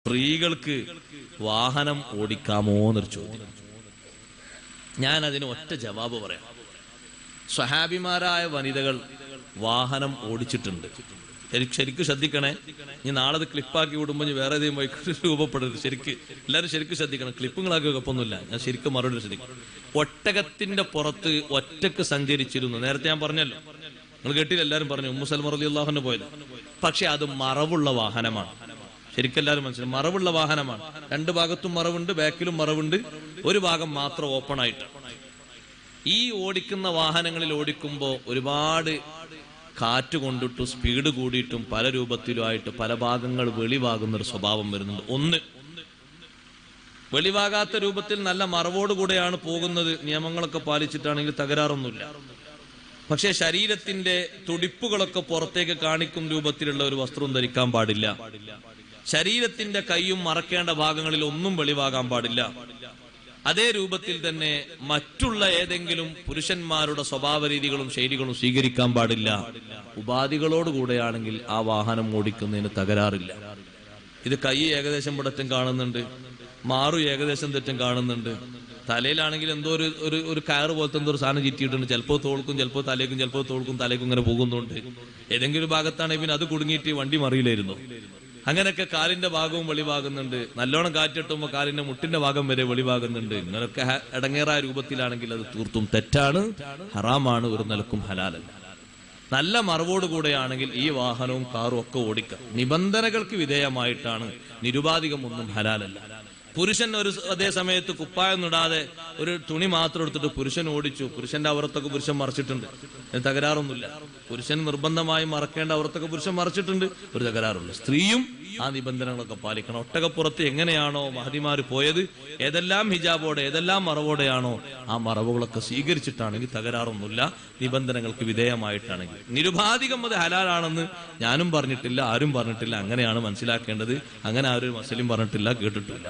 സ്ത്രീകൾക്ക് വാഹനം ഓടിക്കാമോ എന്നൊരു ചോദ്യം. ഞാൻ അതിന് ഒറ്റ ജവാബ് പറയാം. സ്വഹാബിമാരായ വനിതകൾ വാഹനം ഓടിച്ചിട്ടുണ്ട്. ശരിക്കും ശ്രദ്ധിക്കണേ. ഇനി നാളെ അത് ക്ലിപ്പാക്കി വിടുമ്പോൾ വേറെ ഏതെങ്കിലും വൈകി രൂപപ്പെടരുത്. എല്ലാവരും ശരിക്കും ശ്രദ്ധിക്കണം. ക്ലിപ്പുകളാക്കി കുഴപ്പമൊന്നുമില്ല. ഞാൻ ശരിക്കും മറുപടി ശ്രദ്ധിക്കണം. ഒട്ടകത്തിന്റെ പുറത്ത് ഒറ്റക്ക് സഞ്ചരിച്ചിരുന്നു. നേരത്തെ ഞാൻ പറഞ്ഞല്ലോ, നിങ്ങൾ കേട്ടില്ല, എല്ലാവരും പറഞ്ഞു ഉമ്മു സൽമ റളിയല്ലാഹു അൻഹ പോയത്. പക്ഷെ അത് മറവുള്ള വാഹനമാണ്. ശരിക്കും എല്ലാവരും മനസ്സിലായി, മറവുള്ള വാഹനമാണ്. രണ്ട് ഭാഗത്തും മറവുണ്ട്, ബാക്കിലും മറവുണ്ട്, ഒരു ഭാഗം മാത്രം ഓപ്പൺ ആയിട്ട്. ഈ ഓടിക്കുന്ന വാഹനങ്ങളിൽ ഓടിക്കുമ്പോൾ ഒരുപാട് കാറ്റ് കൊണ്ടിട്ടും സ്പീഡ് കൂടിയിട്ടും പല രൂപത്തിലുമായിട്ട് പല ഭാഗങ്ങൾ വെളിവാകുന്നൊരു സ്വഭാവം വരുന്നുണ്ട്. ഒന്ന്, വെളിവാകാത്ത രൂപത്തിൽ നല്ല മറവോടുകൂടെയാണ് പോകുന്നത്, നിയമങ്ങളൊക്കെ പാലിച്ചിട്ടാണെങ്കിൽ തകരാറൊന്നുമില്ല. പക്ഷെ ശരീരത്തിന്റെ തുടിപ്പുകളൊക്കെ പുറത്തേക്ക് കാണിക്കും രൂപത്തിലുള്ള ഒരു വസ്ത്രവും ധരിക്കാൻ പാടില്ല. ശരീരത്തിന്റെ കൈയും മറക്കേണ്ട ഭാഗങ്ങളിൽ ഒന്നും വെളിവാകാൻ പാടില്ല. അതേ രൂപത്തിൽ തന്നെ മറ്റുള്ള ഏതെങ്കിലും പുരുഷന്മാരുടെ സ്വഭാവ രീതികളും ശൈലികളും സ്വീകരിക്കാൻ പാടില്ല. ഉപാധികളോടുകൂടെയാണെങ്കിൽ ആ വാഹനം ഓടിക്കുന്നതിന് തകരാറില്ല. ഇത് കൈ ഏകദേശം ഇവിടറ്റം കാണുന്നുണ്ട്, മാറു ഏകദേശം തെറ്റം കാണുന്നുണ്ട്, തലയിലാണെങ്കിൽ എന്തോ ഒരു കയറ് പോലത്തെ എന്തോ ഒരു സാധനം ചുറ്റിയിട്ടുണ്ട്. ചിലപ്പോൾ തോൾക്കും, ചിലപ്പോൾ തലേക്കും, ചിലപ്പോൾ തോൾക്കും തലേക്കും ഇങ്ങനെ പോകുന്നുണ്ട്. ഏതെങ്കിലും ഭാഗത്താണെങ്കിൽ പിന്നെ അത് കുടുങ്ങിയിട്ട് വണ്ടി മറിയില്ലായിരുന്നു. അങ്ങനെയൊക്കെ കാലിന്റെ ഭാഗവും വെളിവാകുന്നുണ്ട്. നല്ലോണം കാറ്റിട്ടുമ്പോൾ കാലിന്റെ മുട്ടിന്റെ ഭാഗം വരെ വെളിവാകുന്നുണ്ട്. ഇങ്ങനെയൊക്കെ ഇടങ്ങേറായ രൂപത്തിലാണെങ്കിൽ അത് തീർത്തും തെറ്റാണ്, ഹറാമാണ്, ഒരു നിലക്കും ഹലാലല്ല. നല്ല മറവോടുകൂടെയാണെങ്കിൽ ഈ വാഹനവും കാറും ഒക്കെ ഓടിക്കാം. നിബന്ധനകൾക്ക് വിധേയമായിട്ടാണ്. നിരുപാധികം ഒന്നും ഹലാലല്ല. പുരുഷൻ അതേ സമയത്ത് കുപ്പായം ഇടാതെ ഒരു തുണി മാത്രം എടുത്തിട്ട് പുരുഷൻ ഓടിച്ചു, പുരുഷന്റെ അവറത്തൊക്കെ പുരുഷൻ മറച്ചിട്ടുണ്ട്, തകരാറൊന്നുമില്ല. പുരുഷൻ നിർബന്ധമായും മറക്കേണ്ട അവറത്തൊക്കെ പുരുഷൻ മറച്ചിട്ടുണ്ട്, ഒരു തകരാറുള്ളൂ. സ്ത്രീയും ആ നിബന്ധനകളൊക്കെ പാലിക്കണം. ഒട്ടകപ്പുറത്ത് എങ്ങനെയാണോ മഹദിമാര് പോയത്, ഏതെല്ലാം ഹിജാബോടെ ഏതെല്ലാം മറവോടെയാണോ ആ മറവുകളൊക്കെ സ്വീകരിച്ചിട്ടാണെങ്കിൽ തകരാറൊന്നുമില്ല, നിബന്ധനകൾക്ക് വിധേയമായിട്ടാണെങ്കിൽ. നിരുപാധികം അത് ഹലാലാണെന്ന് ഞാനും പറഞ്ഞിട്ടില്ല, ആരും പറഞ്ഞിട്ടില്ല. അങ്ങനെയാണ് മനസ്സിലാക്കേണ്ടത്. അങ്ങനെ ആരും മുസ്ലിം പറഞ്ഞിട്ടില്ല, കേട്ടിട്ടില്ല.